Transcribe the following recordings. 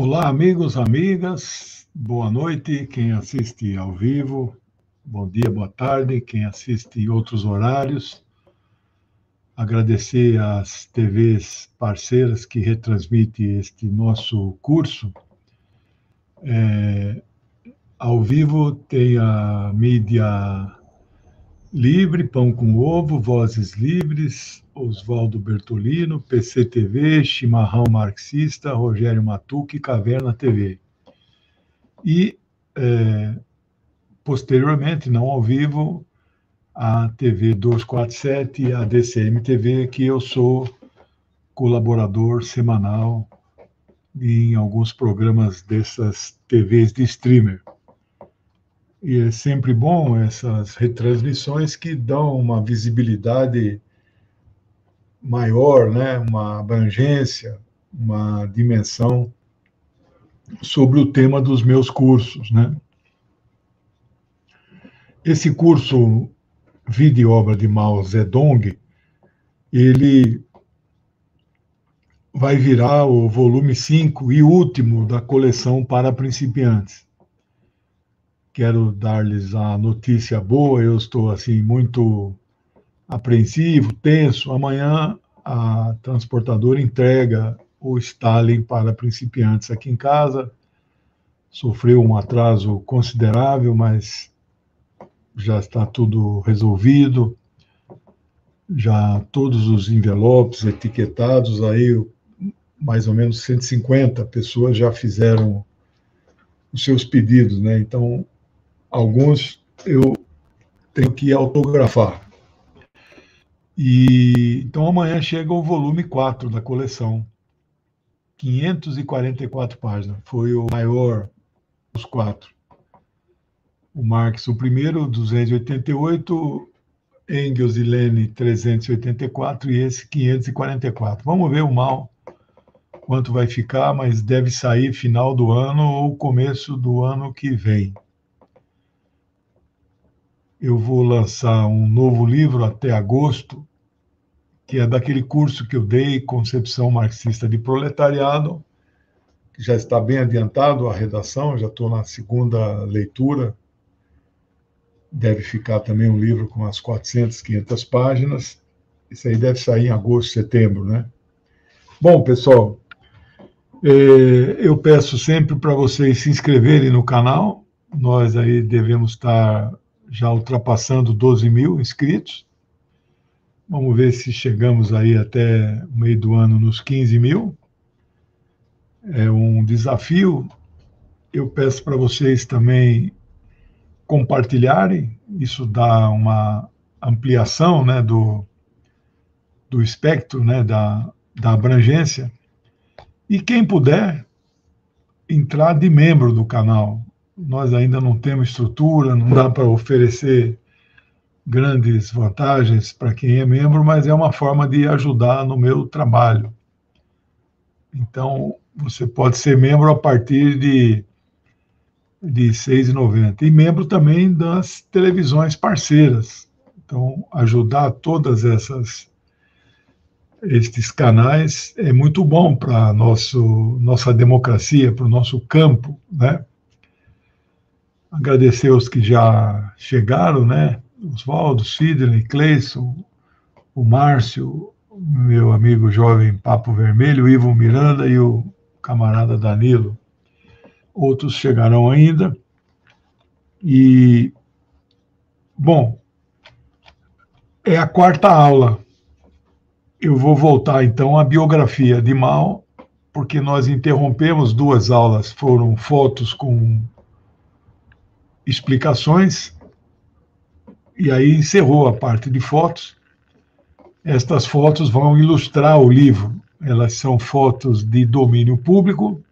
Olá, amigos, amigas, boa noite, quem assiste ao vivo, bom dia, boa tarde, quem assiste em outros horários. Agradecer às TVs parceiras que retransmitem este nosso curso. Ao vivo tem a mídia Livre, Pão com Ovo, Vozes Livres, Oswaldo Bertolino, PCTV, Chimarrão Marxista, Rogério Matuque, Caverna TV. E, posteriormente, não ao vivo, a TV 247 e a DCM TV, que eu sou colaborador semanal em alguns programas dessas TVs de streamer. E é sempre bom essas retransmissões que dão uma visibilidade maior, né? Uma abrangência, uma dimensão sobre o tema dos meus cursos, né? Esse curso Vida e Obra de Mao Zedong, ele vai virar o volume 5 e último da coleção para principiantes. Quero dar-lhes a notícia boa, eu estou assim muito apreensivo, tenso. Amanhã a transportadora entrega o Stalin para principiantes aqui em casa. Sofreu um atraso considerável, mas já está tudo resolvido. Já todos os envelopes etiquetados, aí mais ou menos 150 pessoas já fizeram os seus pedidos, né? Então, alguns eu tenho que autografar. Então, amanhã chega o volume 4 da coleção. 544 páginas. Foi o maior dos 4. O Marx, o primeiro, 288, Engels e Lenin, 384, e esse 544. Vamos ver o Mao, quanto vai ficar, mas deve sair final do ano ou começo do ano que vem. Eu vou lançar um novo livro até agosto, que é daquele curso que eu dei, Concepção Marxista de Proletariado, que já está bem adiantado a redação, já estou na segunda leitura. Deve ficar também um livro com umas 400, 500 páginas. Isso aí deve sair em agosto, setembro, né? Bom, pessoal, eu peço sempre para vocês se inscreverem no canal. Nós aí devemos estar já ultrapassando 12 mil inscritos. Vamos ver se chegamos aí até o meio do ano nos 15 mil. É um desafio. Eu peço para vocês também compartilharem. Isso dá uma ampliação, né, do espectro, né, da abrangência. E quem puder entrar de membro do canal. Nós ainda não temos estrutura, não dá para oferecer grandes vantagens para quem é membro, mas é uma forma de ajudar no meu trabalho. Então, você pode ser membro a partir de R$ 6,90. E membro também das televisões parceiras. Então, ajudar todas estes canais é muito bom para a nossa democracia, para o nosso campo, né? Agradecer aos que já chegaram, né? Oswaldo, Sidney, Cleison, o Márcio, meu amigo jovem Papo Vermelho, o Ivo Miranda e o camarada Danilo. Outros chegarão ainda. E, bom, é a quarta aula. Eu vou voltar, então, à biografia de Mao, porque nós interrompemos 2 aulas, foram fotos com explicações, e aí encerrou a parte de fotos. Estas fotos vão ilustrar o livro. Elas são fotos de domínio público,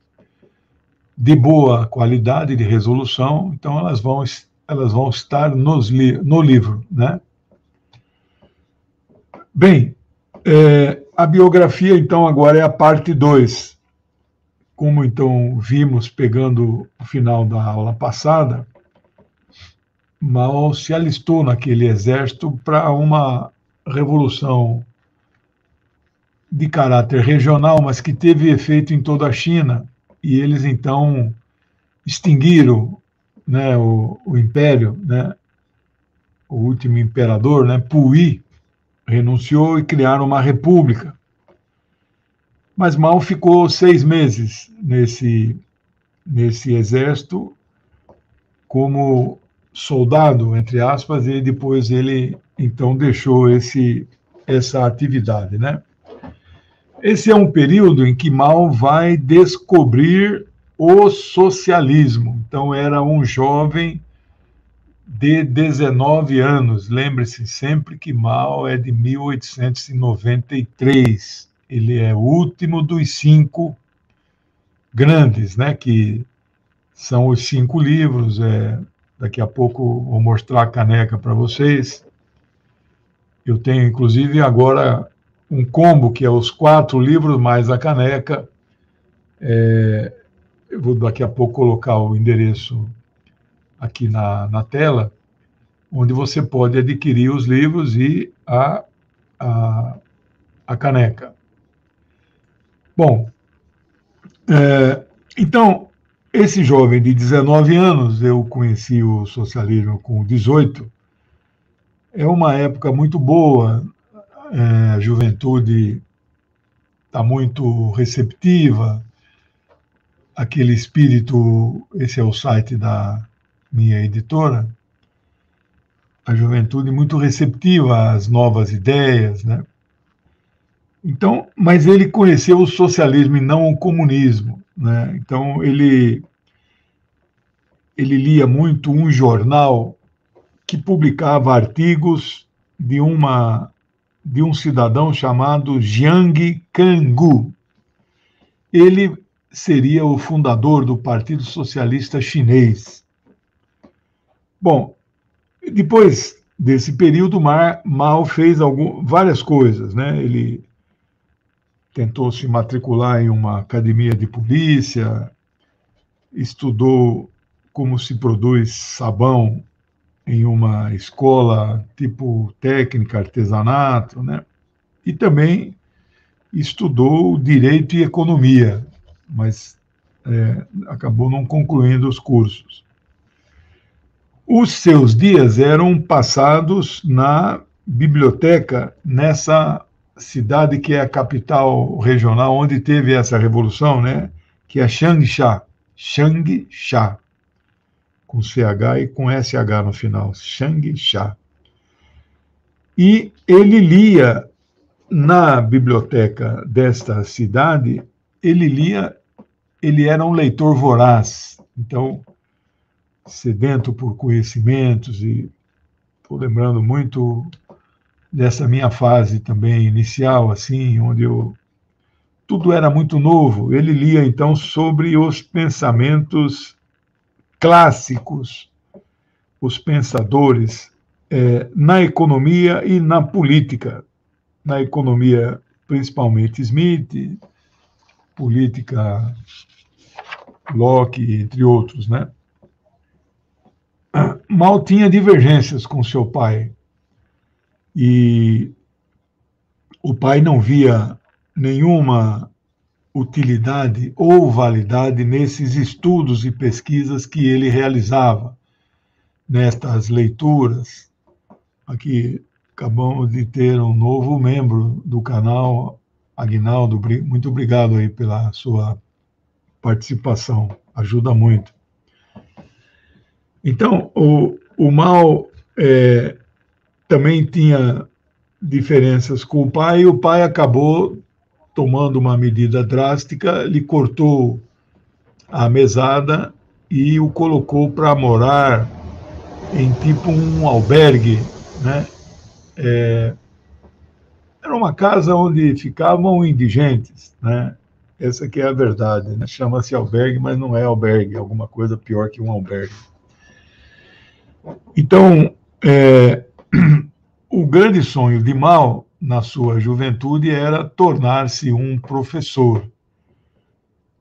de boa qualidade de resolução, então elas vão estar no livro, né? Bem, a biografia, então, agora é a parte 2. Como, então, vimos pegando o final da aula passada, Mao se alistou naquele exército para uma revolução de caráter regional, mas que teve efeito em toda a China, e eles então extinguiram, né, o império, né, o último imperador, né, Puyi, renunciou e criaram uma república. Mas Mao ficou 6 meses nesse exército como soldado, entre aspas, e depois ele então deixou essa atividade, né? Esse é um período em que Mao vai descobrir o socialismo. Então era um jovem de 19 anos. Lembre-se sempre que Mao é de 1893. Ele é o último dos 5 grandes, né? Que são os 5 livros. Daqui a pouco vou mostrar a caneca para vocês. Eu tenho, inclusive, agora um combo, que é os 4 livros mais a caneca. Eu vou daqui a pouco colocar o endereço aqui na tela, onde você pode adquirir os livros e a caneca. Bom, então, esse jovem de 19 anos, eu conheci o socialismo com 18, é uma época muito boa, a juventude está muito receptiva, aquele espírito, esse é o site da minha editora, a juventude muito receptiva às novas ideias, né? Então, mas ele conheceu o socialismo e não o comunismo, né? Então ele lia muito um jornal que publicava artigos de um cidadão chamado Jiang Kanggu. Ele seria o fundador do Partido Socialista Chinês. Bom, depois desse período, Mao fez várias coisas, né? Ele tentou se matricular em uma academia de polícia, estudou como se produz sabão em uma escola tipo técnica, artesanato, né? E também estudou direito e economia, mas acabou não concluindo os cursos. Os seus dias eram passados na biblioteca, nessa cidade que é a capital regional, onde teve essa revolução, né? Que é Changsha, com CH e com SH no final, Changsha. E ele lia na biblioteca desta cidade, ele era um leitor voraz, então, sedento por conhecimentos, e estou lembrando muito dessa minha fase também inicial, assim, onde tudo era muito novo. Ele lia, então, sobre os pensamentos clássicos, os pensadores na economia e na política. Na economia, principalmente Smith, política Locke, entre outros, né? Mao tinha divergências com seu pai, e o pai não via nenhuma utilidade ou validade nesses estudos e pesquisas que ele realizava, nestas leituras. Aqui acabamos de ter um novo membro do canal, Aguinaldo, muito obrigado aí pela sua participação, ajuda muito. Então, o Mao também tinha diferenças com o pai, e o pai acabou tomando uma medida drástica, lhe cortou a mesada e o colocou para morar em tipo um albergue, né? Era uma casa onde ficavam indigentes, né? Essa que é a verdade, né? Chama-se albergue, mas não é albergue, é alguma coisa pior que um albergue. Então, o grande sonho de Mao, na sua juventude, era tornar-se um professor.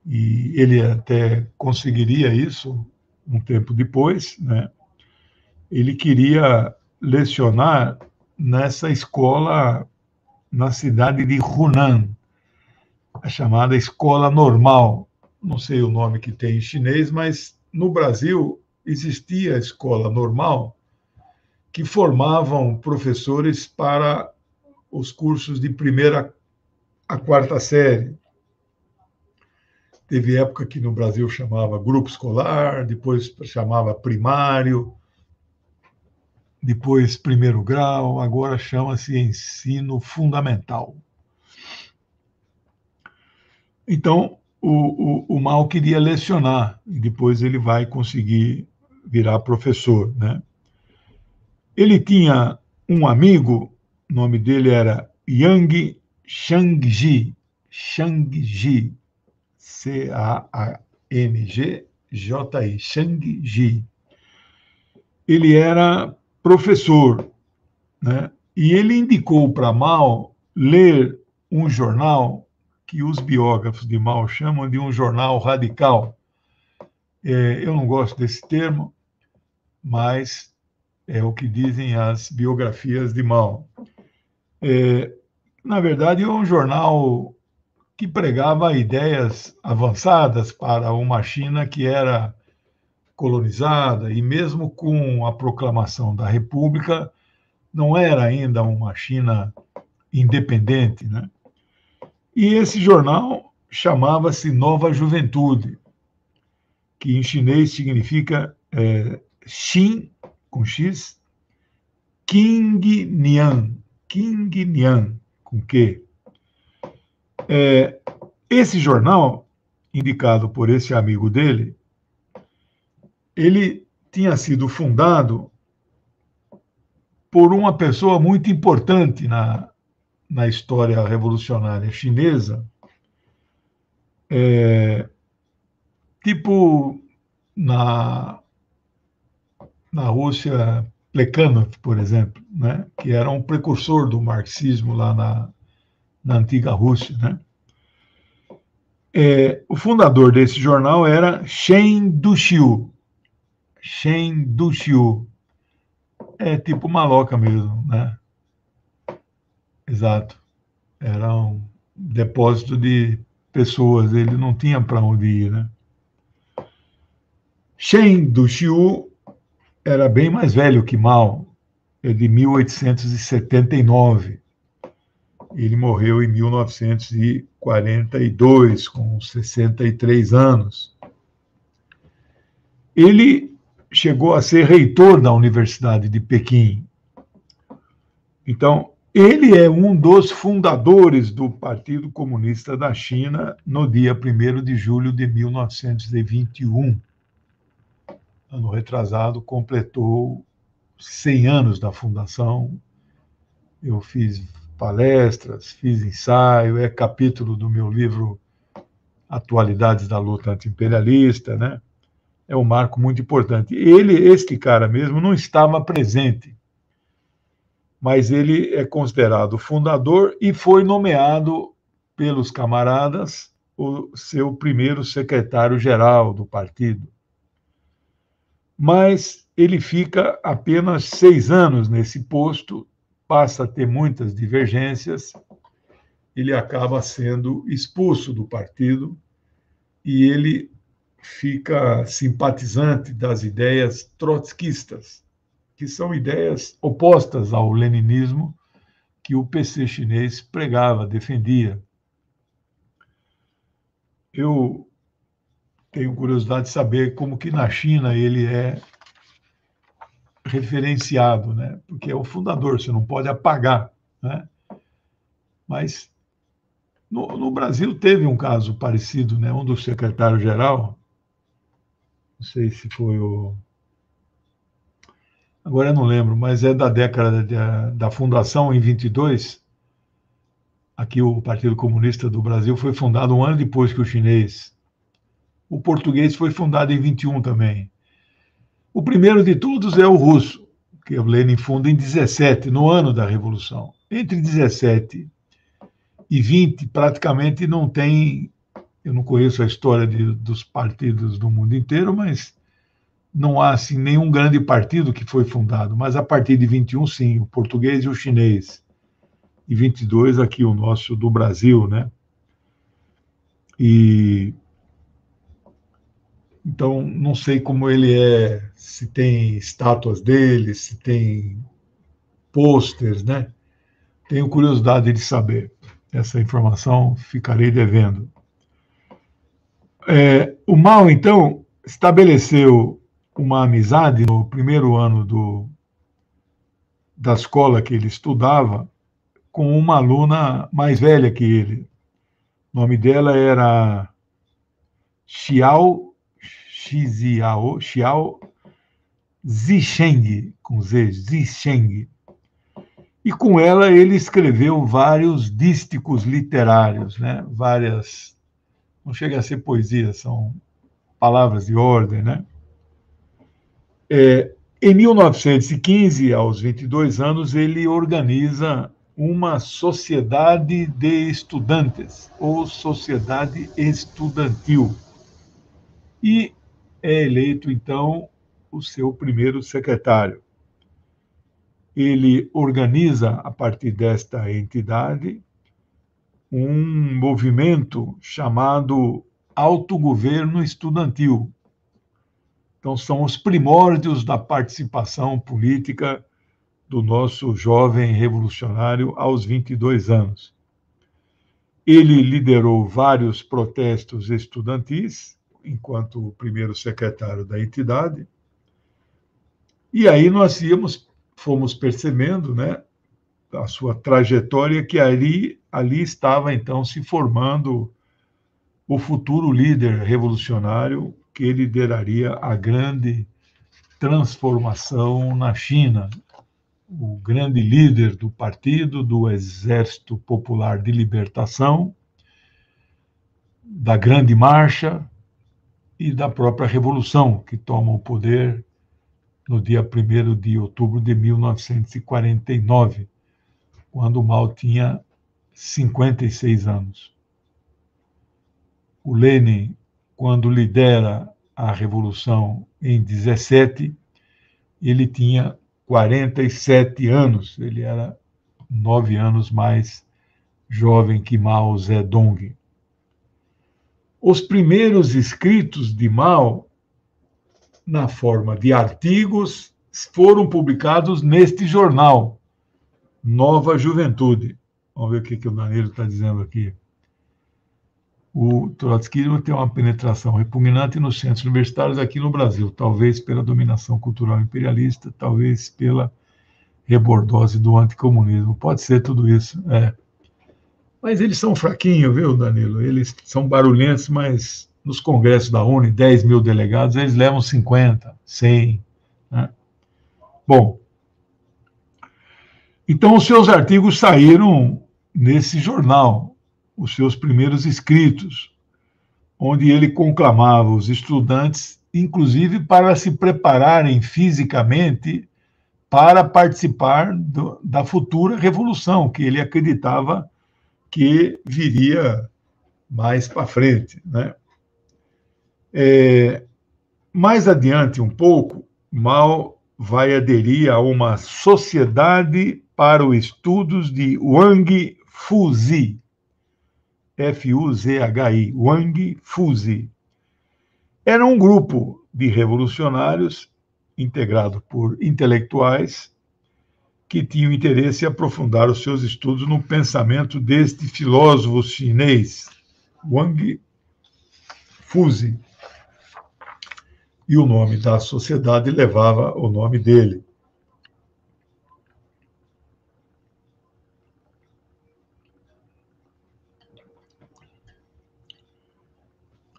E ele até conseguiria isso um tempo depois, né? Ele queria lecionar nessa escola na cidade de Hunan, a chamada Escola Normal, não sei o nome que tem em chinês, mas no Brasil existia a escola normal que formavam professores para os cursos de primeira a quarta série. Teve época que no Brasil chamava grupo escolar, depois chamava primário, depois primeiro grau, agora chama-se ensino fundamental. Então, o Mao queria lecionar, e depois ele vai conseguir virar professor, né? Ele tinha um amigo, o nome dele era Yang Shangji, Shangji, C-A-N-G-J-I, Shangji. Ele era professor, né? E ele indicou para Mao ler um jornal que os biógrafos de Mao chamam de um jornal radical. Eu não gosto desse termo, mas é o que dizem as biografias de Mao. Na verdade, é um jornal que pregava ideias avançadas para uma China que era colonizada, e mesmo com a proclamação da República, não era ainda uma China independente, né? E esse jornal chamava-se Nova Juventude, que em chinês significa Xin, com X, King Nian, com Q. Esse jornal, indicado por esse amigo dele, ele tinha sido fundado por uma pessoa muito importante na história revolucionária chinesa, tipo na Rússia, Plekhanov, por exemplo, né? Que era um precursor do marxismo lá na antiga Rússia, né? O fundador desse jornal era Shen Duxiu. Shen Duxiu. É tipo maloca mesmo, né? Exato. Era um depósito de pessoas, ele não tinha para onde ir, né? Shen Duxiu era bem mais velho que Mao, é de 1879. Ele morreu em 1942, com 63 anos. Ele chegou a ser reitor da Universidade de Pequim. Então, ele é um dos fundadores do Partido Comunista da China no dia 1º de julho de 1921. Ano retrasado, completou 100 anos da fundação. Eu fiz palestras, fiz ensaio, é capítulo do meu livro Atualidades da Luta Antiimperialista, né? É um marco muito importante. Este cara mesmo, não estava presente, mas ele é considerado fundador e foi nomeado pelos camaradas o seu primeiro secretário-geral do partido. Mas ele fica apenas 6 anos nesse posto, passa a ter muitas divergências, ele acaba sendo expulso do partido e ele fica simpatizante das ideias trotskistas, que são ideias opostas ao leninismo que o PC chinês pregava, defendia. Eu tenho curiosidade de saber como que na China ele é referenciado, né? Porque é o fundador, você não pode apagar, né? Mas no Brasil teve um caso parecido, né? Um do secretário-geral, não sei se foi agora eu não lembro, mas é da década da fundação, em 22. Aqui o Partido Comunista do Brasil foi fundado um ano depois que o chinês. O português foi fundado em 21 também. O primeiro de todos é o russo, que o Lenin funda em 17, no ano da Revolução. Entre 17 e 20, praticamente não tem... Eu não conheço a história dos partidos do mundo inteiro, mas não há assim, nenhum grande partido que foi fundado. Mas a partir de 21, sim, o português e o chinês. E 22, aqui o nosso do Brasil, né? E Então, não sei como ele é, se tem estátuas dele, se tem pôsteres, né? Tenho curiosidade de saber. Essa informação ficarei devendo. O Mao, então, estabeleceu uma amizade no primeiro ano da escola que ele estudava com uma aluna mais velha que ele. O nome dela era Xiao Zisheng, com Z, Zisheng. E com ela ele escreveu vários dísticos literários, né? Várias, não chega a ser poesia, são palavras de ordem, né? Em 1915, aos 22 anos, ele organiza uma sociedade de estudantes, ou sociedade estudantil, e é eleito, então, o seu primeiro secretário. Ele organiza, a partir desta entidade, um movimento chamado autogoverno estudantil. Então, são os primórdios da participação política do nosso jovem revolucionário aos 22 anos. Ele liderou vários protestos estudantis, enquanto o primeiro secretário da entidade, e aí nós fomos percebendo, né, a sua trajetória, que ali estava, então, se formando o futuro líder revolucionário que lideraria a grande transformação na China, o grande líder do partido, do Exército Popular de Libertação, da Grande Marcha e da própria Revolução, que toma o poder no dia 1º de outubro de 1949, quando Mao tinha 56 anos. O Lenin, quando lidera a Revolução em 17, ele tinha 47 anos, ele era 9 anos mais jovem que Mao Zedong. Os primeiros escritos de Mao, na forma de artigos, foram publicados neste jornal, Nova Juventude. Vamos ver o que o Danilo está dizendo aqui. O trotskismo tem uma penetração repugnante nos centros universitários aqui no Brasil, talvez pela dominação cultural imperialista, talvez pela rebordose do anticomunismo. Pode ser tudo isso, Mas eles são fraquinhos, viu, Danilo? Eles são barulhentos, mas nos congressos da ONU, 10 mil delegados, eles levam 50, 100. Né? Bom, então os seus artigos saíram nesse jornal, os seus primeiros escritos, onde ele conclamava os estudantes, inclusive para se prepararem fisicamente para participar da futura revolução, que ele acreditava que viria mais para frente. Né? Mais adiante um pouco, Mao vai aderir a uma sociedade para os estudos de Wang Fuzi, F-U-Z-H-I, Wang Fuzi. Era um grupo de revolucionários integrado por intelectuais que tinham interesse em aprofundar os seus estudos no pensamento deste filósofo chinês, Wang Fuzi. E o nome da sociedade levava o nome dele.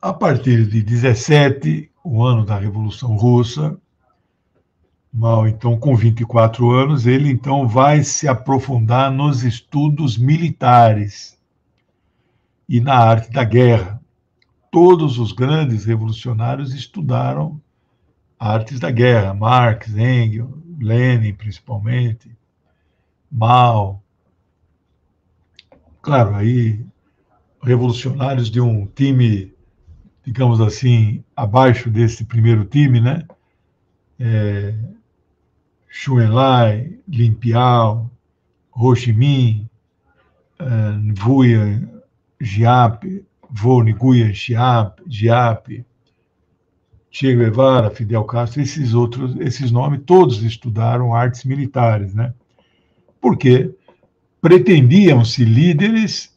A partir de 17, o ano da Revolução Russa, Mao, então, com 24 anos, ele então vai se aprofundar nos estudos militares e na arte da guerra. Todos os grandes revolucionários estudaram artes da guerra, Marx, Engels, Lenin, principalmente, Mao. Claro, aí revolucionários de um time, digamos assim, abaixo desse primeiro time, né? Chou Enlai, Lin Piao, Ho Chi Minh, Nguyen Giap, Vo Nguyen Giap, Che Guevara, Fidel Castro, esses nomes, todos estudaram artes militares, né? Porque pretendiam-se líderes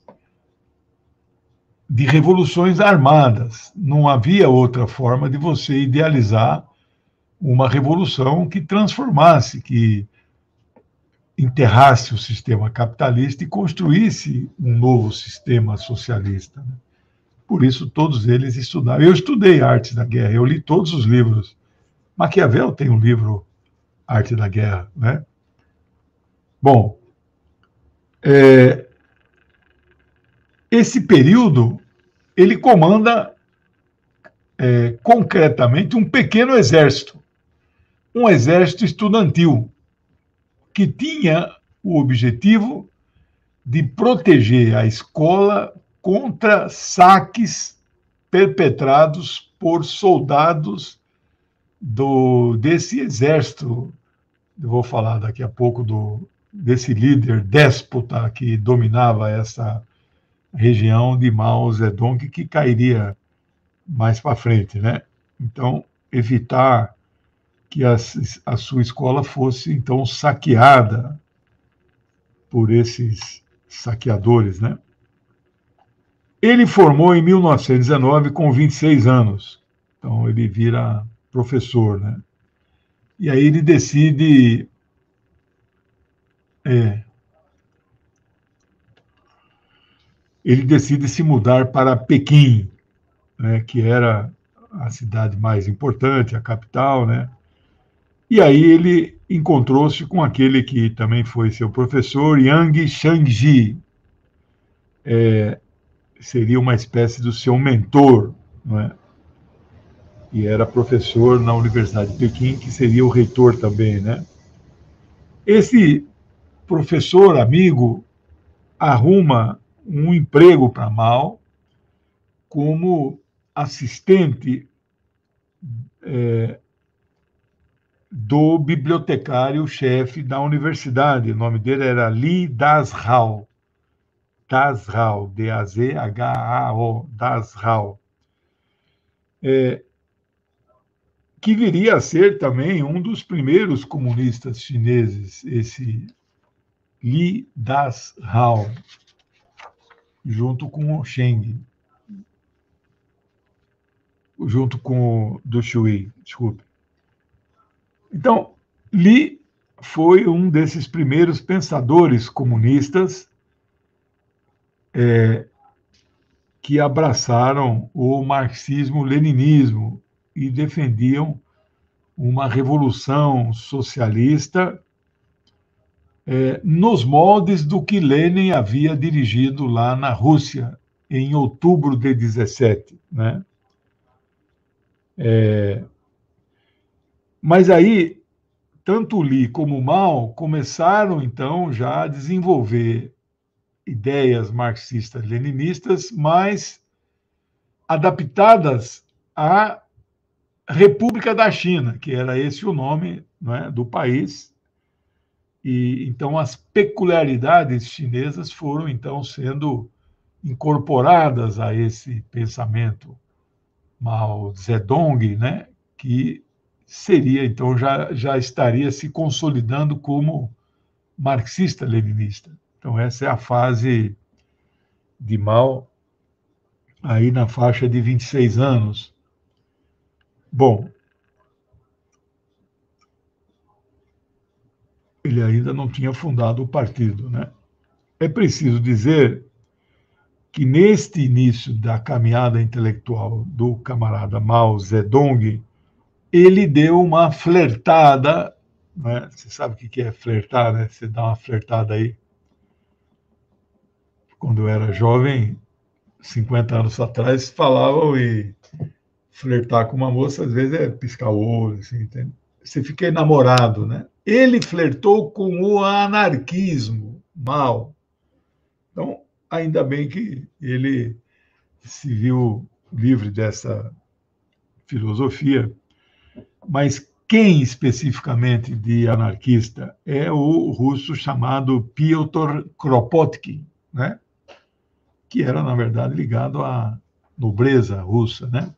de revoluções armadas. Não havia outra forma de você idealizar uma revolução que transformasse, que enterrasse o sistema capitalista e construísse um novo sistema socialista, né? Por isso, todos eles estudaram. Eu estudei Arte da Guerra, eu li todos os livros. Maquiavel tem um livro, Arte da Guerra, né? Bom, esse período, ele comanda concretamente um pequeno exército, um exército estudantil, que tinha o objetivo de proteger a escola contra saques perpetrados por soldados desse exército. Eu vou falar daqui a pouco desse líder déspota que dominava essa região de Mao Zedong, que cairia mais para frente, né? Então, evitar que a sua escola fosse, então, saqueada por esses saqueadores, né? Ele formou em 1919 com 26 anos. Então, ele vira professor, né? E aí ele decide se mudar para Pequim, né, que era a cidade mais importante, a capital, né? E aí ele encontrou-se com aquele que também foi seu professor, Yang Shangji. Seria uma espécie do seu mentor, não é? E era professor na Universidade de Pequim, que seria o reitor também, né? Esse professor amigo arruma um emprego para Mao como assistente do bibliotecário-chefe da universidade. O nome dele era Li Dazhao. Dazhao, D-A-Z-H-A-O, Dazhao. Que viria a ser também um dos primeiros comunistas chineses, esse Li Dazhao, junto com o Sheng, junto com o Du Shui, desculpe. Então, Li foi um desses primeiros pensadores comunistas que abraçaram o marxismo-leninismo e defendiam uma revolução socialista nos moldes do que Lenin havia dirigido lá na Rússia, em outubro de 17, né? Mas aí, tanto Li como Mao começaram, então, já a desenvolver ideias marxistas-leninistas, mas adaptadas à República da China, que era esse o nome, né, do país. E então as peculiaridades chinesas foram então sendo incorporadas a esse pensamento Mao Zedong, né, que seria então já estaria se consolidando como marxista-leninista. Então essa é a fase de Mao aí na faixa de 26 anos. Bom, ele ainda não tinha fundado o partido, né? É preciso dizer que neste início da caminhada intelectual do camarada Mao Zedong, ele deu uma flertada, né? Você sabe o que é flertar, né? Você dá uma flertada aí. Quando eu era jovem, 50 anos atrás, falavam e flertar com uma moça, às vezes é piscar o olho, assim, entende? Você fica enamorado, né? Ele flertou com o anarquismo, Mao. Então, ainda bem que ele se viu livre dessa filosofia, mas quem especificamente de anarquista é o russo chamado Piotr Kropotkin, né? Que era, na verdade, ligado à nobreza russa, né?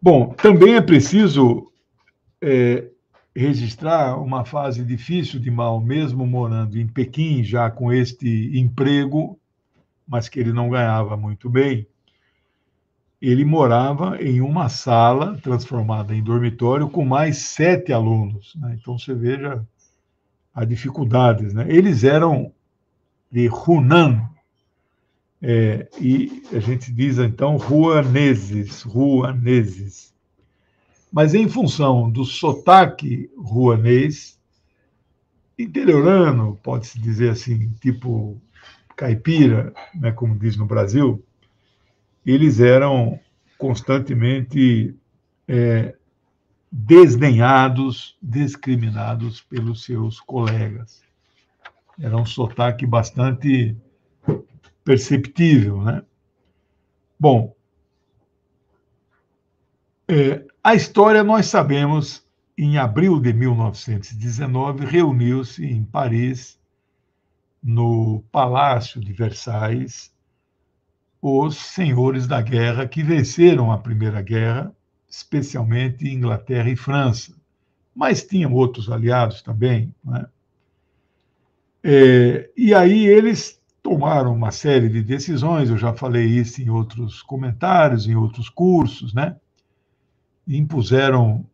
Bom, também é preciso registrar uma fase difícil de Mao, mesmo morando em Pequim, já com este emprego, mas que ele não ganhava muito bem. Ele morava em uma sala transformada em dormitório com mais 7 alunos, né? Então você veja as dificuldades, né? Eles eram de Hunan, e a gente diz então ruaneses. Mas em função do sotaque ruanês, interiorano, pode-se dizer assim, tipo caipira, né, como diz no Brasil, eles eram constantemente desdenhados, discriminados pelos seus colegas. Era um sotaque bastante perceptível, né? Bom, a história nós sabemos, em abril de 1919, reuniu-se em Paris, no Palácio de Versailles, os senhores da guerra que venceram a Primeira Guerra, especialmente Inglaterra e França, mas tinham outros aliados também, né? E aí eles tomaram uma série de decisões, eu já falei isso em outros comentários, em outros cursos, né? Impuseram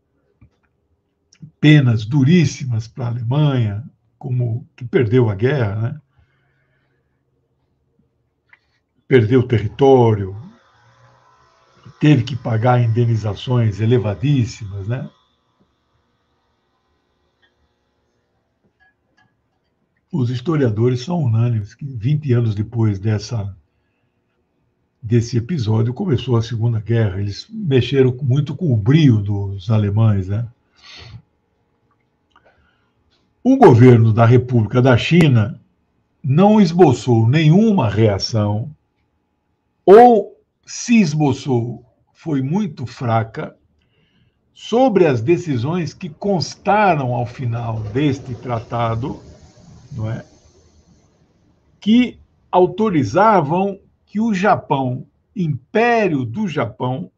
penas duríssimas para a Alemanha, como que perdeu a guerra, né? Perdeu território, teve que pagar indenizações elevadíssimas, né? Os historiadores são unânimes que 20 anos depois desse episódio começou a Segunda Guerra. Eles mexeram muito com o brio dos alemães, né? O governo da República da China não esboçou nenhuma reação, ou se esboçou, foi muito fraca, sobre as decisões que constaram ao final deste tratado, não é? Que autorizavam que o Japão, Império do Japão,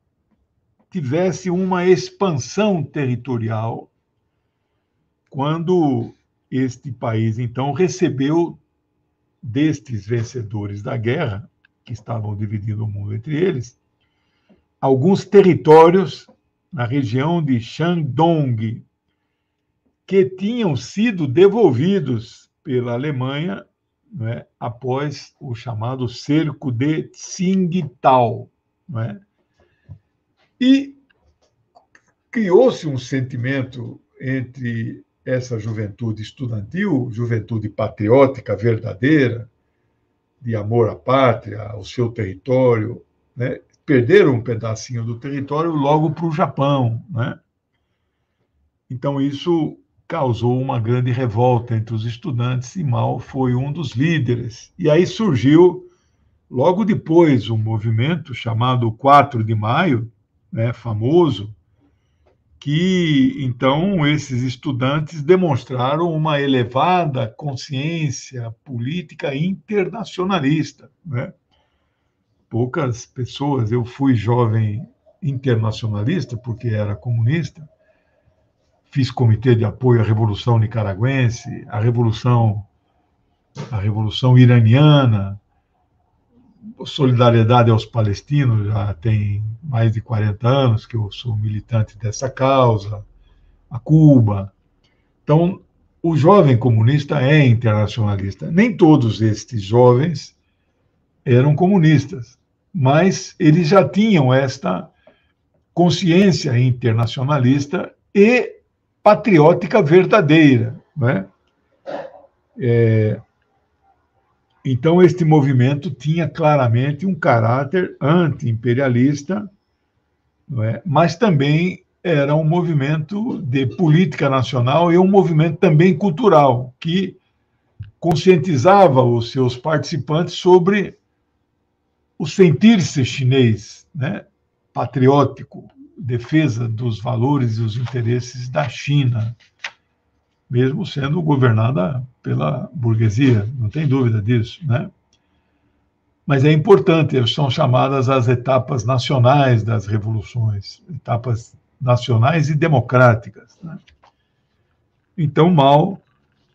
tivesse uma expansão territorial quando este país, então, recebeu destes vencedores da guerra, que estavam dividindo o mundo entre eles, alguns territórios na região de Shandong, que tinham sido devolvidos pela Alemanha, né, após o chamado cerco de Tsingtao, né? E criou-se um sentimento entre essa juventude estudantil, juventude patriótica verdadeira, de amor à pátria, ao seu território, né? Perderam um pedacinho do território logo para o Japão, né? Então isso causou uma grande revolta entre os estudantes e Mao foi um dos líderes. E aí surgiu, logo depois, um movimento chamado 4 de Maio, né, famoso, que então esses estudantes demonstraram uma elevada consciência política internacionalista, né? Poucas pessoas, eu fui jovem internacionalista porque era comunista, fiz comitê de apoio à Revolução Nicaragüense, a Revolução Iraniana, solidariedade aos palestinos, já tem mais de 40 anos que eu sou militante dessa causa, a Cuba. Então, o jovem comunista é internacionalista. Nem todos estes jovens eram comunistas, mas eles já tinham esta consciência internacionalista e patriótica verdadeira, né? Então, este movimento tinha claramente um caráter anti-imperialista, não é? Mas também era um movimento de política nacional e um movimento também cultural, que conscientizava os seus participantes sobre o sentir-se chinês, né? Patriótico, defesa dos valores e os interesses da China, mesmo sendo governada pela burguesia, não tem dúvida disso, né? Mas é importante, são chamadas as etapas nacionais das revoluções, etapas nacionais e democráticas, né? Então, Mao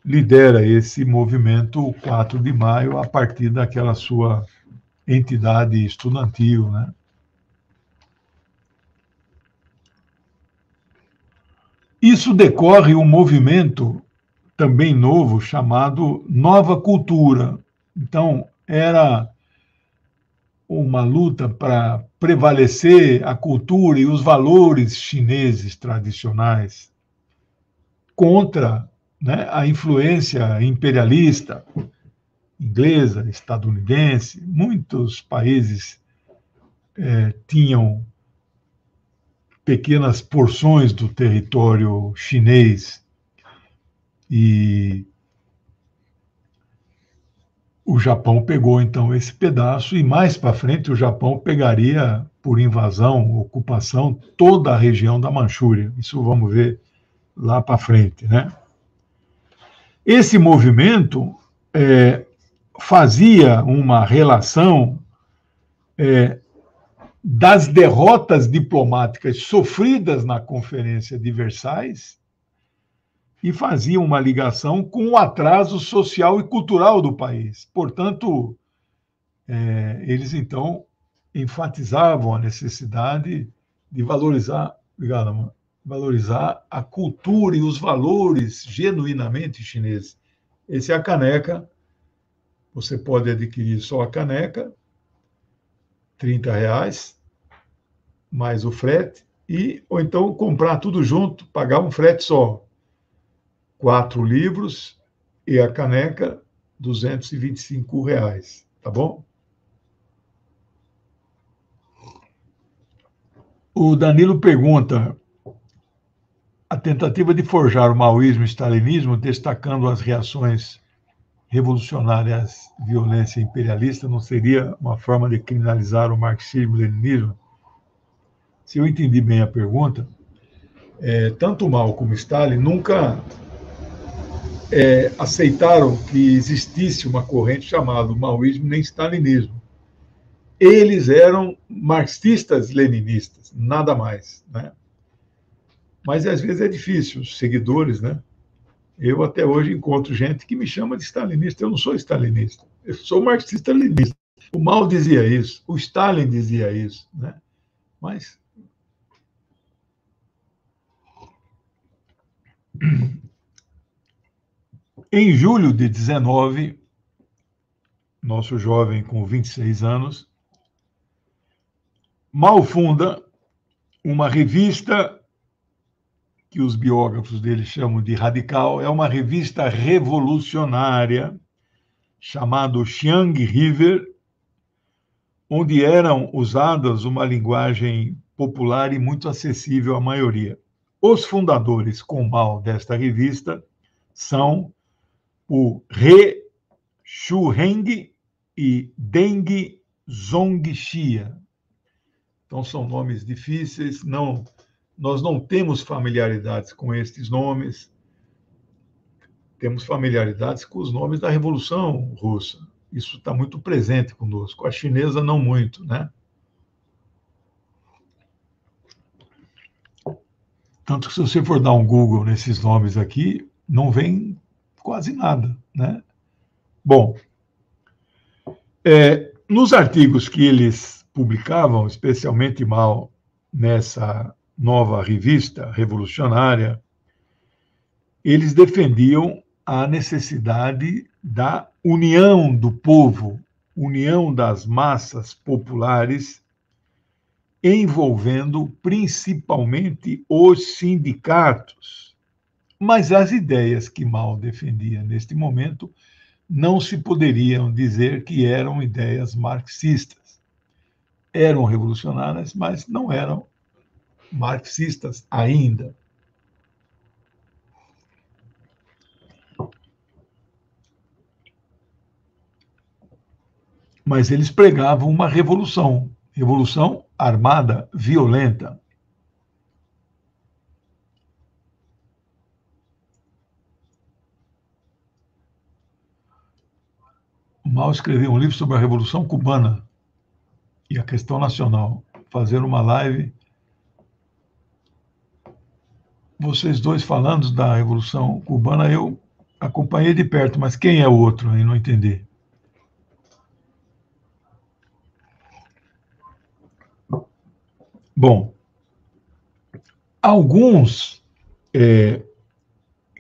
lidera esse movimento 4 de maio a partir daquela sua entidade estudantil, né? Isso decorre um movimento também novo chamado Nova Cultura. Então, era uma luta para prevalecer a cultura e os valores chineses tradicionais contra, né, a influência imperialista inglesa, estadunidense. Muitos países tinham pequenas porções do território chinês e o Japão pegou então esse pedaço e mais para frente o Japão pegaria por invasão, ocupação toda a região da Manchúria. Isso vamos ver lá para frente, né? Esse movimento fazia uma relação das derrotas diplomáticas sofridas na Conferência de Versailles e fazia uma ligação com o atraso social e cultural do país. Portanto, eles então enfatizavam a necessidade de valorizar, obrigado, amor, valorizar a cultura e os valores genuinamente chineses. Esse é a caneca. Você pode adquirir só a caneca, R$ 30, mais o frete, ou então comprar tudo junto, pagar um frete só. 4 livros e a caneca, R$ 225, tá bom? O Danilo pergunta: a tentativa de forjar o maoísmo e o stalinismo, destacando as reações revolucionárias, violência imperialista, não seria uma forma de criminalizar o marxismo e o leninismo? Se eu entendi bem a pergunta, tanto Mao como Stalin nunca aceitaram que existisse uma corrente chamada maoísmo nem stalinismo. Eles eram marxistas-leninistas, nada mais, né? Mas às vezes é difícil, os seguidores, né? Eu até hoje encontro gente que me chama de stalinista. Eu não sou stalinista, eu sou marxista-leninista. O Mao dizia isso, o Stalin dizia isso, né? Mas em julho de 19, nosso jovem com 26 anos, Mao funda uma revista que os biógrafos dele chamam de radical, é uma revista revolucionária chamada Xiang River, onde eram usadas uma linguagem popular e muito acessível à maioria. Os fundadores com Mao desta revista são o He Shuheng e Deng Zongxia. Então, são nomes difíceis, nós não temos familiaridades com estes nomes, temos familiaridades com os nomes da Revolução Russa. Isso está muito presente conosco. A chinesa, não muito, né? Tanto que, se você for dar um Google nesses nomes aqui, não vem quase nada, né? Bom, nos artigos que eles publicavam, especialmente Mao, nessa nova revista revolucionária, eles defendiam a necessidade da união do povo, união das massas populares, envolvendo principalmente os sindicatos. Mas as ideias que Mao defendia neste momento não se poderiam dizer que eram ideias marxistas. Eram revolucionárias, mas não eram marxistas ainda. Mas eles pregavam uma revolução, revolução armada, violenta. O Mao escreveu um livro sobre a Revolução Cubana e a questão nacional. Fazer uma live, vocês dois falando da Revolução Cubana, eu acompanhei de perto, mas quem é o outro? Aí não entendi. Bom, alguns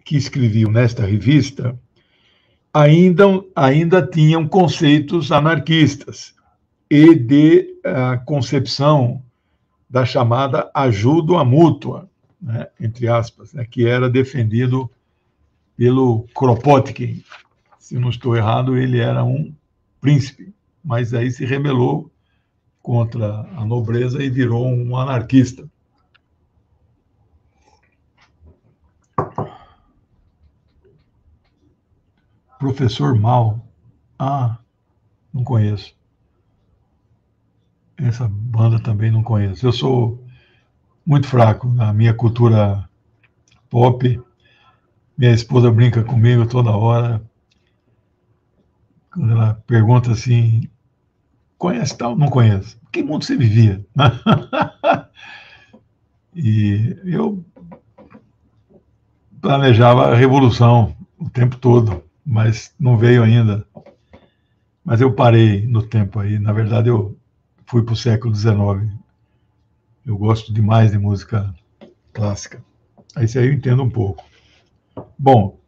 que escreviam nesta revista ainda tinham conceitos anarquistas e de concepção da chamada ajuda mútua, né, entre aspas, né, que era defendido pelo Kropotkin. Se não estou errado, ele era um príncipe, mas aí se rebelou contra a nobreza e virou um anarquista. Professor Mao. Ah, não conheço. Essa banda também não conheço. Eu sou muito fraco na minha cultura pop. Minha esposa brinca comigo toda hora. Quando ela pergunta assim, conhece tal? Não conheço. Que mundo você vivia? E eu planejava a revolução o tempo todo, mas não veio ainda. Mas eu parei no tempo aí. Na verdade, eu fui para o século XIX. Eu gosto demais de música clássica. Isso aí eu entendo um pouco. Bom,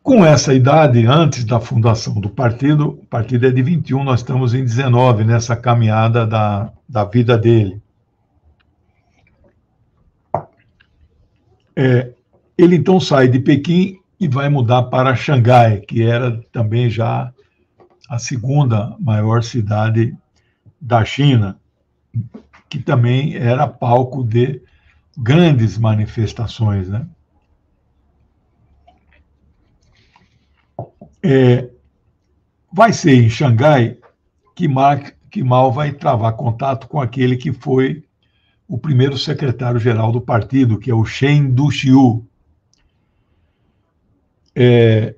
com essa idade, antes da fundação do partido, o partido é de 21, nós estamos em 19, nessa caminhada da vida dele. Ele então sai de Pequim e vai mudar para Xangai, que era também já a segunda maior cidade da China, que também era palco de grandes manifestações, né? Vai ser em Xangai que Mao vai travar contato com aquele que foi o primeiro secretário-geral do partido, que é o Chen Duxiu. E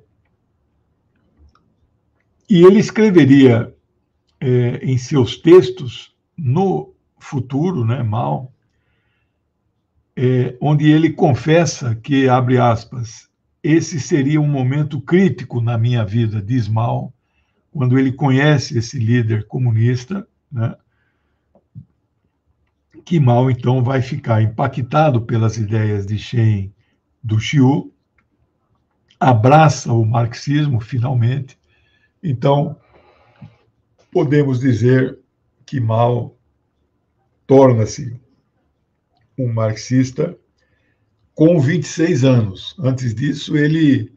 ele escreveria em seus textos, no futuro, né, Mao, onde ele confessa que, abre aspas, esse seria um momento crítico na minha vida, diz Mao, quando ele conhece esse líder comunista, né, que Mao, então, vai ficar impactado pelas ideias de Chen Duxiu, abraça o marxismo, finalmente. Então, podemos dizer que Mao torna-se um marxista com 26 anos. Antes disso, ele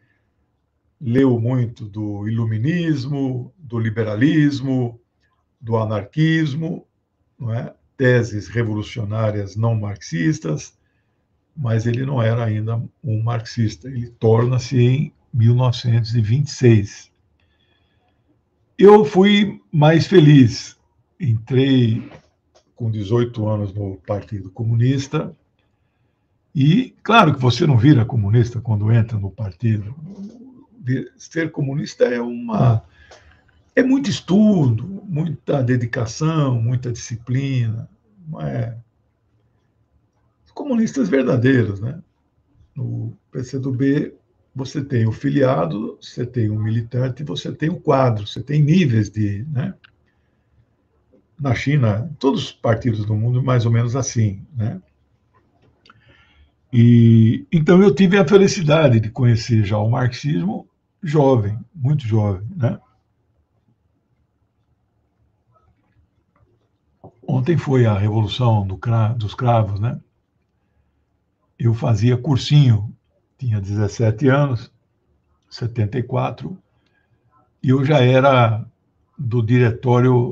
leu muito do iluminismo, do liberalismo, do anarquismo, não é? Teses revolucionárias não marxistas, mas ele não era ainda um marxista. Ele torna-se em 1926. Eu fui mais feliz. Entrei com 18 anos no Partido Comunista e, claro que você não vira comunista quando entra no partido. Ser comunista é muito estudo, muita dedicação, muita disciplina. Não é comunistas verdadeiros, né? No PCdoB você tem o filiado, você tem o militante, você tem o quadro, você tem níveis de, né? Na China, todos os partidos do mundo mais ou menos assim, né? E então eu tive a felicidade de conhecer já o marxismo jovem, muito jovem, né? Ontem foi a revolução dos cravos, né? Eu fazia cursinho, tinha 17 anos, 74, e eu já era do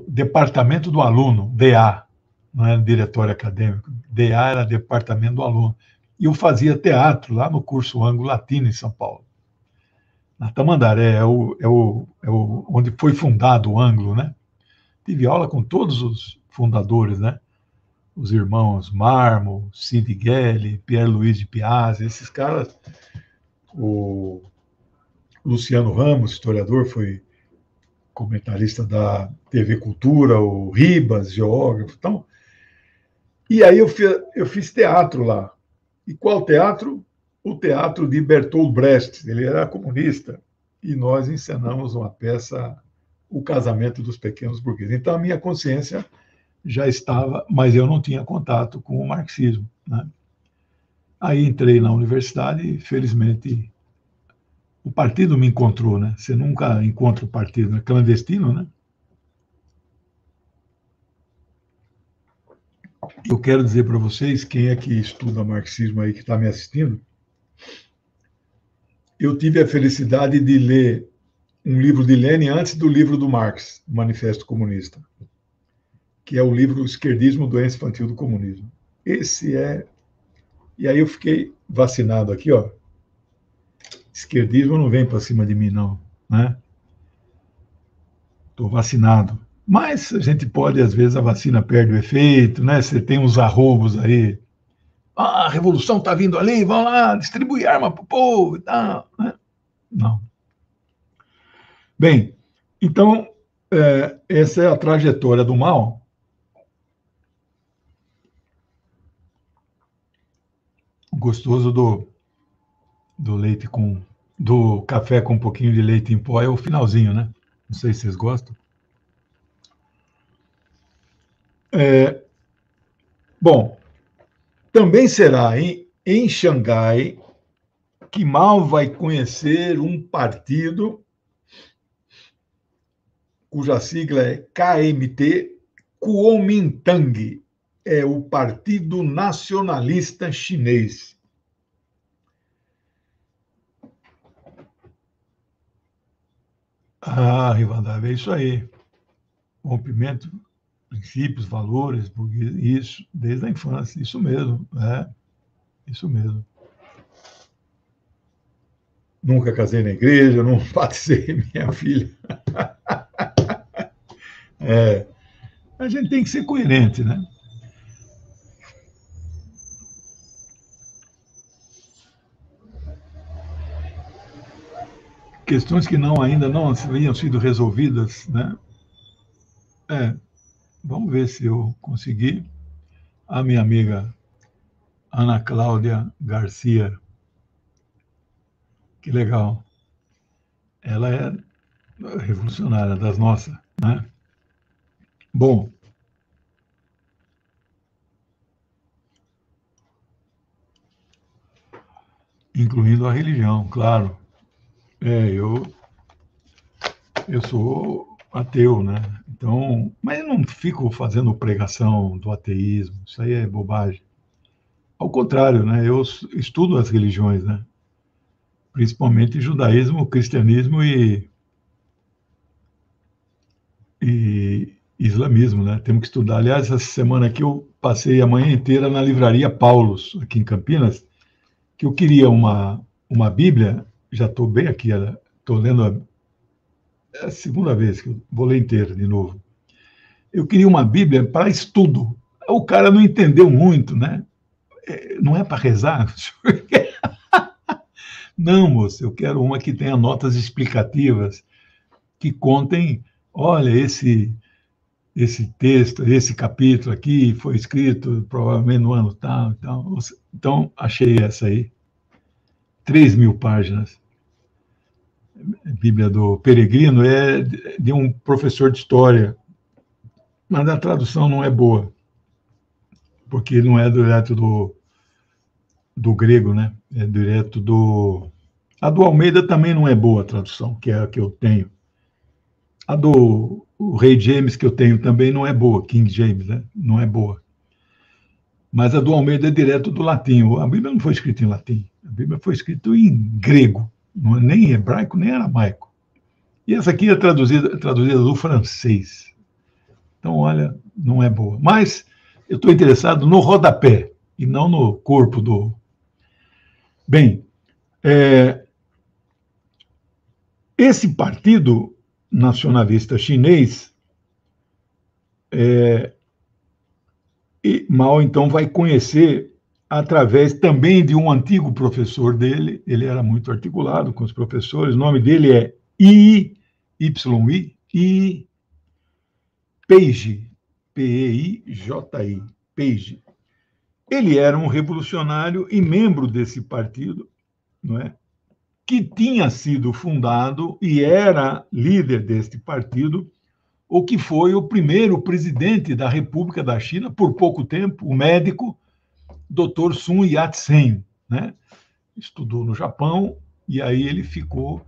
Departamento do Aluno, DA, não era diretório acadêmico, DA era Departamento do Aluno. E eu fazia teatro lá no curso Anglo-Latino em São Paulo. Na Tamandaré, onde foi fundado o Anglo, né? Tive aula com todos os fundadores, né? os irmãos Marmo, Cid Guelli, Pierre-Louis de Piazzi, esses caras, o Luciano Ramos, historiador, foi comentarista da TV Cultura, o Ribas, geógrafo, então. E aí eu fiz teatro lá. E qual teatro? O teatro de Bertolt Brecht. Ele era comunista. E nós encenamos uma peça, O Casamento dos Pequenos Burgueses. Então a minha consciência já estava, mas eu não tinha contato com o marxismo, né? Aí entrei na universidade e, felizmente, o partido me encontrou, né? Você nunca encontra o partido, é clandestino, né? Eu quero dizer para vocês, quem é que estuda marxismo aí que está me assistindo, eu tive a felicidade de ler um livro de Lenin antes do livro do Marx, Manifesto Comunista, que é o livro Esquerdismo, Doença Infantil do Comunismo. Esse é... E aí eu fiquei vacinado aqui, ó. Esquerdismo não vem para cima de mim, não, né? Estou vacinado. Mas a gente pode, às vezes, a vacina perde o efeito, né? Você tem uns arroubos aí. Ah, a revolução está vindo ali, vão lá, distribuir arma para o povo e tal, né? Não. Bem, então, essa é a trajetória do mal. Gostoso do leite do café com um pouquinho de leite em pó é o finalzinho, né? Não sei se vocês gostam. Bom, também será em Xangai que Mao vai conhecer um partido cuja sigla é KMT, Kuomintang, é o Partido Nacionalista Chinês. Ah, Rivadavia, é isso aí. Rompimento, princípios, valores, isso, desde a infância, isso mesmo, isso mesmo. Nunca casei na igreja, não batizei minha filha. A gente tem que ser coerente, né? Questões que ainda não haviam sido resolvidas, né? Vamos ver se eu conseguir. A minha amiga Ana Cláudia Garcia, que legal. Ela é revolucionária das nossas, né? Bom, incluindo a religião, claro. Eu sou ateu, né? Então, mas eu não fico fazendo pregação do ateísmo, isso aí é bobagem. Ao contrário, né? Eu estudo as religiões, né? Principalmente judaísmo, cristianismo e islamismo, né? Temos que estudar. Aliás, essa semana aqui eu passei a manhã inteira na livraria Paulus, aqui em Campinas, que eu queria uma Bíblia, já estou bem aqui, estou lendo a segunda vez que eu vou ler inteira de novo. Eu queria uma Bíblia para estudo. O cara não entendeu muito, né? Não é para rezar? Não, moço, eu quero uma que tenha notas explicativas, que contem, olha, esse texto, esse capítulo aqui foi escrito provavelmente no ano tal, tal. Então, achei essa aí. 3.000 páginas. Bíblia do Peregrino é de um professor de história, mas a tradução não é boa, porque não é direto do grego, né? É direto do... A do Almeida também não é boa a tradução, que é a que eu tenho. A do Rei James, que eu tenho também, não é boa, King James, né? Não é boa. Mas a do Almeida é direto do latim. A Bíblia não foi escrita em latim, a Bíblia foi escrita em grego, não é nem em hebraico, nem em aramaico. E essa aqui é traduzida do francês. Então, olha, não é boa. Mas eu estou interessado no rodapé e não no corpo do... Bem, esse partido nacionalista chinês E Mao, então, vai conhecer através também de um antigo professor dele, ele era muito articulado com os professores, o nome dele é I Peiji, P-E-I-J-I, Peiji. Ele era um revolucionário e membro desse partido, não é? Que tinha sido fundado e era líder deste partido, o que foi o primeiro presidente da República da China por pouco tempo, o médico Dr. Sun Yat-sen, né? Estudou no Japão e aí ele ficou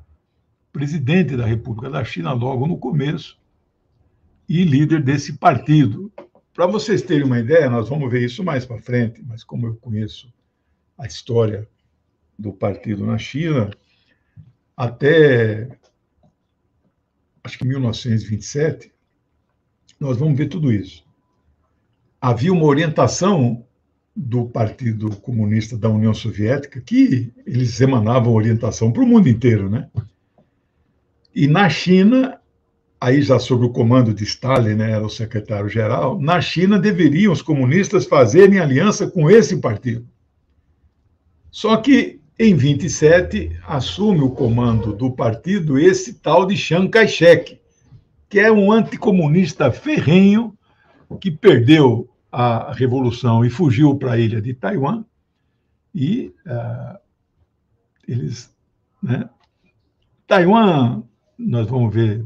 presidente da República da China logo no começo e líder desse partido. Para vocês terem uma ideia, nós vamos ver isso mais para frente, mas como eu conheço a história do partido na China, até acho que 1927, nós vamos ver tudo isso. Havia uma orientação do Partido Comunista da União Soviética, que eles emanavam orientação para o mundo inteiro, né? E na China, aí já sob o comando de Stalin, né, era o secretário-geral, na China deveriam os comunistas fazerem aliança com esse partido. Só que, em 27, assume o comando do partido esse tal de Chiang Kai-shek, que é um anticomunista ferrenho que perdeu a revolução e fugiu para a ilha de Taiwan. E eles, né? Taiwan, nós vamos ver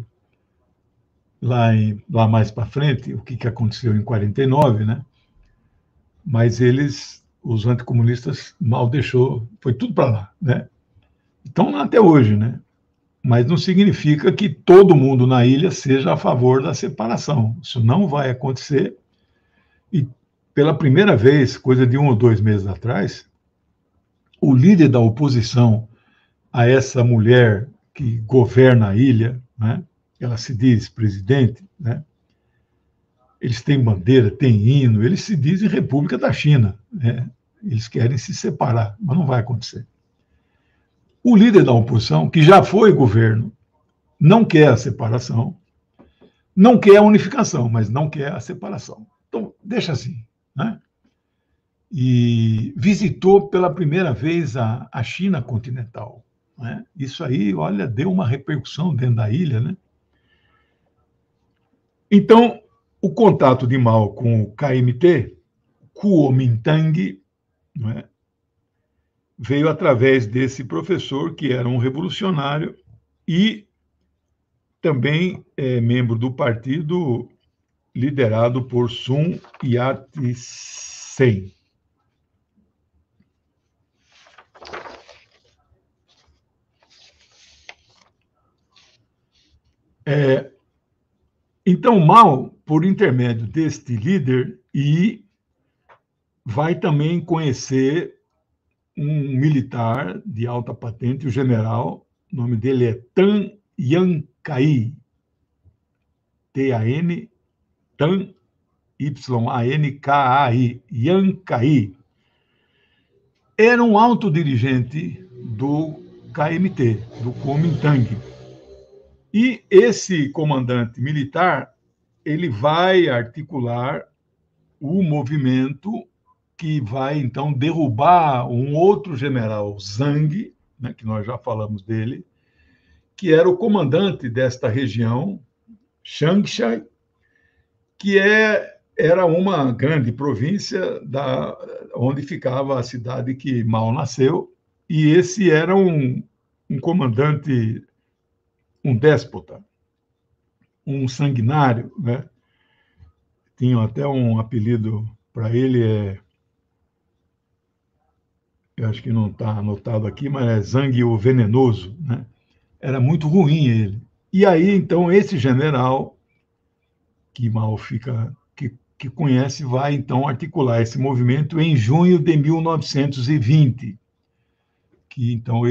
lá mais para frente o que aconteceu em 49, né? Mas eles, os anticomunistas, mal deixou, foi tudo para lá, né? Estão lá até hoje, né? Mas não significa que todo mundo na ilha seja a favor da separação. Isso não vai acontecer. E pela primeira vez, coisa de 1 ou 2 meses atrás, o líder da oposição a essa mulher que governa a ilha, né? Ela se diz presidente, né? Eles têm bandeira, têm hino, eles se dizem República da China, né? Eles querem se separar, mas não vai acontecer. O líder da oposição, que já foi governo, não quer a separação, não quer a unificação, mas não quer a separação. Então, deixa assim, né? E visitou pela primeira vez a China continental, né? Isso aí, olha, deu uma repercussão dentro da ilha, né? Então, o contato de Mao com o KMT, Kuomintang, né, veio através desse professor, que era um revolucionário e também membro do partido liderado por Sun Yat-sen. Então, Mao, por intermédio deste líder, vai também conhecer um militar de alta patente, o general, o nome dele é Tan Yankai, T-A-N, Tan, Y-A-N-K-A-I, Yankai. Era um alto dirigente do KMT, do Kuomintang. E esse comandante militar, ele vai articular o movimento que vai, então, derrubar um outro general, Zhang, né, que nós já falamos dele, que era o comandante desta região, Changsha, que era uma grande província onde ficava a cidade que Mao nasceu, e esse era um comandante, um déspota, um sanguinário, né? Tinha até um apelido para ele, eu acho que não está anotado aqui, mas é Zhang o Venenoso, né? Era muito ruim ele. E aí, então, esse general, que Mao que conhece, vai, então, articular esse movimento em junho de 1920, que, então,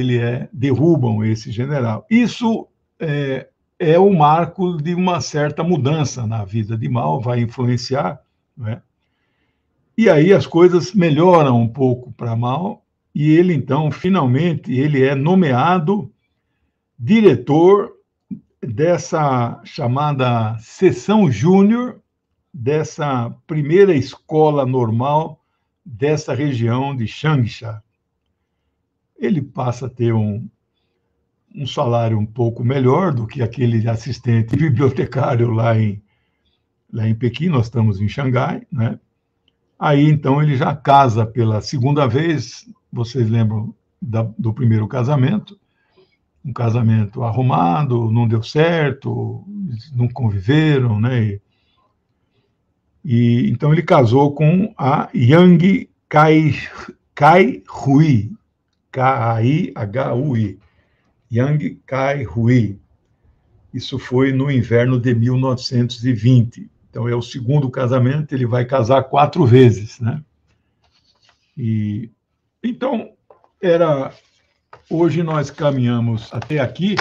derrubam esse general. Isso é o marco de uma certa mudança na vida de Mao, vai influenciar, né? E aí as coisas melhoram um pouco para Mao, e ele, então, finalmente, ele é nomeado diretor dessa chamada Seção Júnior dessa primeira escola normal dessa região de Changsha. Ele passa a ter um salário um pouco melhor do que aquele assistente bibliotecário lá em Pequim, nós estamos em Xangai, né? Aí, então, ele já casa pela segunda vez, vocês lembram do primeiro casamento, um casamento arrumado, não deu certo, não conviveram, né? Então ele casou com a Yang Kai-hui, K-A-I-H-U-I, Yang Kai-hui. Isso foi no inverno de 1920. Então é o segundo casamento, ele vai casar 4 vezes, né? Então hoje nós caminhamos até aqui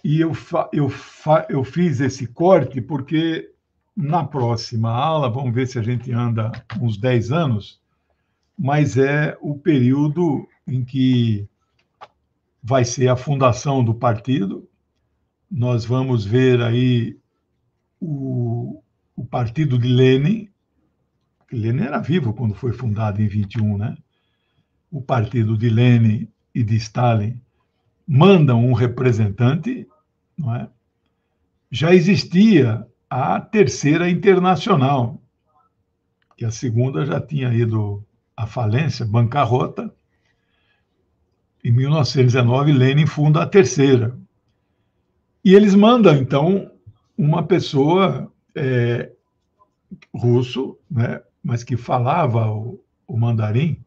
e eu fiz esse corte porque na próxima aula, vamos ver se a gente anda uns 10 anos, mas é o período em que vai ser a fundação do partido. Nós vamos ver aí o partido de Lenin. Lenin era vivo quando foi fundado em 21, né? O partido de Lenin e de Stalin mandam um representante, não é? Já existia a Terceira Internacional, que a segunda já tinha ido à falência, bancarrota. Em 1919, Lenin funda a terceira. E eles mandam, então, uma pessoa russo, né, mas que falava o mandarim,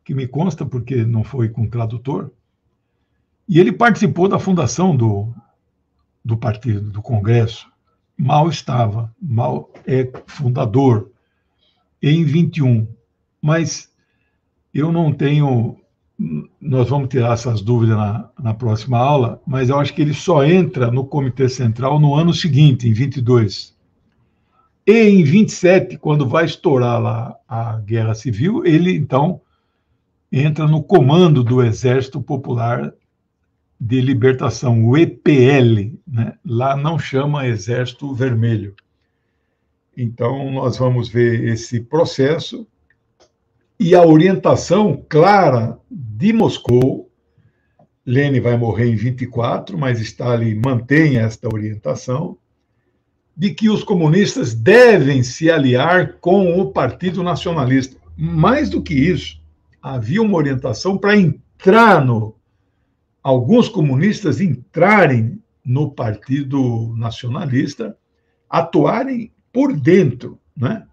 que me consta porque não foi com tradutor, e ele participou da fundação do partido, do Congresso. Mao estava, Mao é fundador em 21, mas eu não tenho, nós vamos tirar essas dúvidas na próxima aula, mas eu acho que ele só entra no Comitê Central no ano seguinte, em 22. E em 27, quando vai estourar lá a Guerra Civil, ele, então, entra no comando do Exército Popular de Libertação, o EPL, né? Lá não chama Exército Vermelho. Então, nós vamos ver esse processo e a orientação clara de Moscou. Lenin vai morrer em 24, mas Stalin mantém esta orientação de que os comunistas devem se aliar com o Partido Nacionalista. Mais do que isso, havia uma orientação para alguns comunistas entrarem no Partido Nacionalista, atuarem por dentro, né?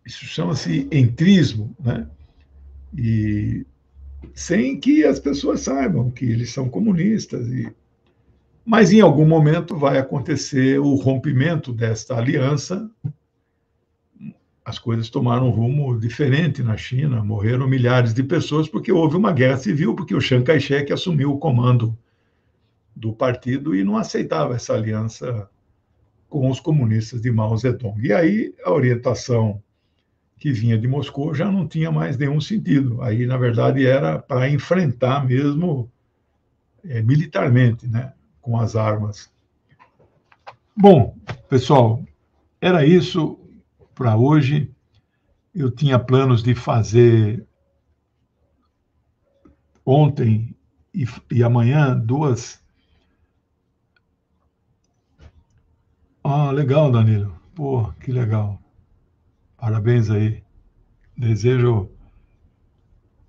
Isso chama-se entrismo, né? E sem que as pessoas saibam que eles são comunistas. Mas em algum momento vai acontecer o rompimento desta aliança. As coisas tomaram um rumo diferente na China, morreram milhares de pessoas porque houve uma guerra civil, porque o Chiang Kai-shek assumiu o comando do partido e não aceitava essa aliança com os comunistas de Mao Zedong. E aí a orientação que vinha de Moscou já não tinha mais nenhum sentido. Aí, na verdade, era para enfrentar mesmo militarmente, né, com as armas. Bom, pessoal, era isso para hoje. Eu tinha planos de fazer ontem e amanhã 2. Ah, legal, Danilo. Pô, que legal. Parabéns aí. Desejo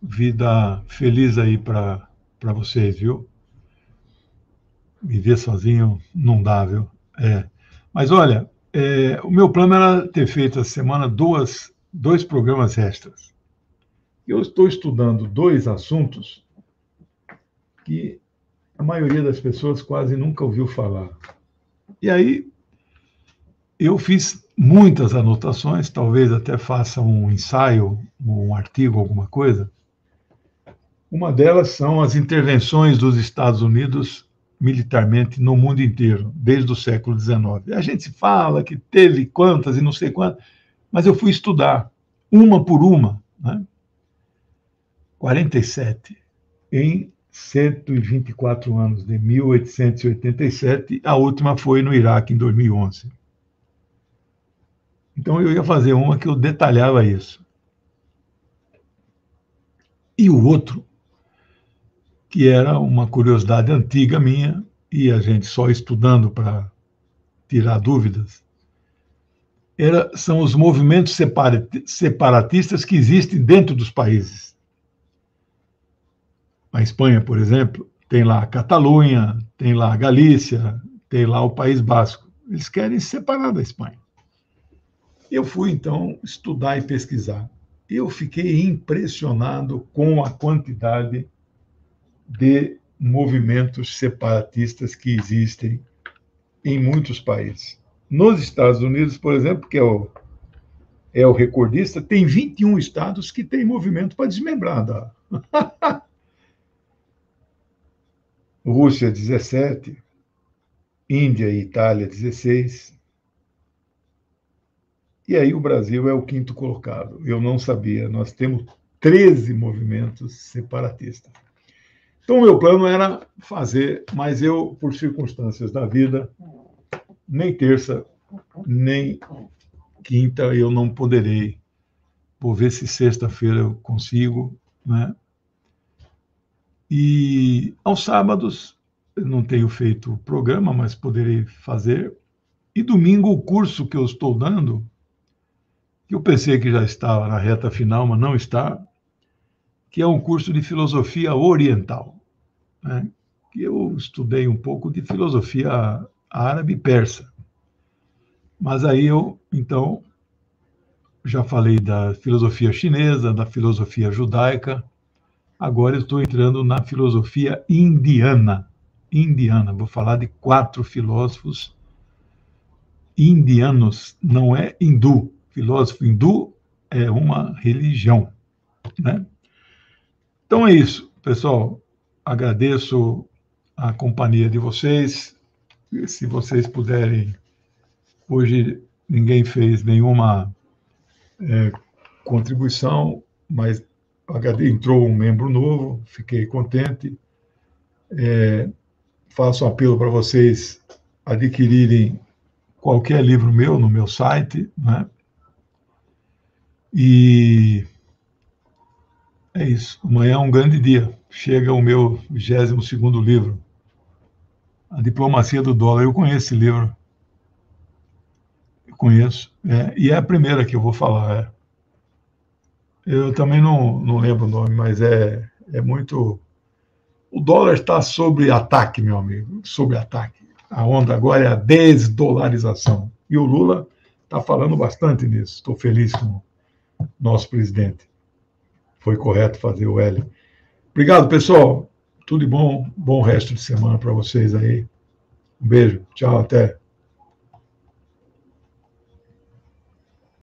vida feliz aí para vocês, viu? Viver sozinho não dá, viu? Mas olha, o meu plano era ter feito essa semana dois programas extras. Eu estou estudando 2 assuntos que a maioria das pessoas quase nunca ouviu falar. E aí eu fiz muitas anotações, talvez até faça um ensaio, um artigo, alguma coisa. Uma delas são as intervenções dos Estados Unidos militarmente no mundo inteiro, desde o século XIX. A gente fala que teve quantas e não sei quantas, mas eu fui estudar, uma por uma, né? 47, em 124 anos, de 1887, a última foi no Iraque, em 2011. Então, eu ia fazer uma que eu detalhava isso. E o outro, que era uma curiosidade antiga minha, e a gente só estudando para tirar dúvidas, são os movimentos separatistas que existem dentro dos países. A Espanha, por exemplo, tem lá a Catalunha, tem lá a Galícia, tem lá o País Basco. Eles querem se separar da Espanha. Eu fui, então, estudar e pesquisar. Eu fiquei impressionado com a quantidade de movimentos separatistas que existem em muitos países. Nos Estados Unidos, por exemplo, que é o recordista, tem 21 estados que têm movimento para desmembrar da Rússia, 17, Índia e Itália, 16. E aí o Brasil é o quinto colocado. Eu não sabia, nós temos 13 movimentos separatistas. Então, o meu plano era fazer, mas eu, por circunstâncias da vida, nem terça, nem quinta eu não poderei. Vou ver se sexta-feira eu consigo, né? E aos sábados eu não tenho feito o programa, mas poderei fazer. E domingo o curso que eu estou dando, que eu pensei que já estava na reta final, mas não está, que é um curso de filosofia oriental, né? Que eu estudei um pouco de filosofia árabe e persa. Mas aí eu, então, já falei da filosofia chinesa, da filosofia judaica, agora eu estou entrando na filosofia indiana. Indiana, vou falar de 4 filósofos indianos, não é hindu. Filósofo hindu é uma religião, né? Então é isso, pessoal. Agradeço a companhia de vocês. Se vocês puderem, hoje ninguém fez nenhuma contribuição, mas entrou um membro novo, fiquei contente. Faço um apelo para vocês adquirirem qualquer livro meu no meu site, né? E é isso. Amanhã é um grande dia. Chega o meu 22º livro, A Diplomacia do Dólar. Eu conheço esse livro. Eu conheço. E é a primeira que eu vou falar. Eu também não lembro o nome, mas é muito... O dólar está sob ataque, meu amigo. Sob ataque. A onda agora é a desdolarização. E o Lula está falando bastante nisso. Estou feliz com o nosso presidente. Foi correto fazer o L. Obrigado, pessoal. Tudo de bom. Bom resto de semana para vocês aí. Um beijo. Tchau, até.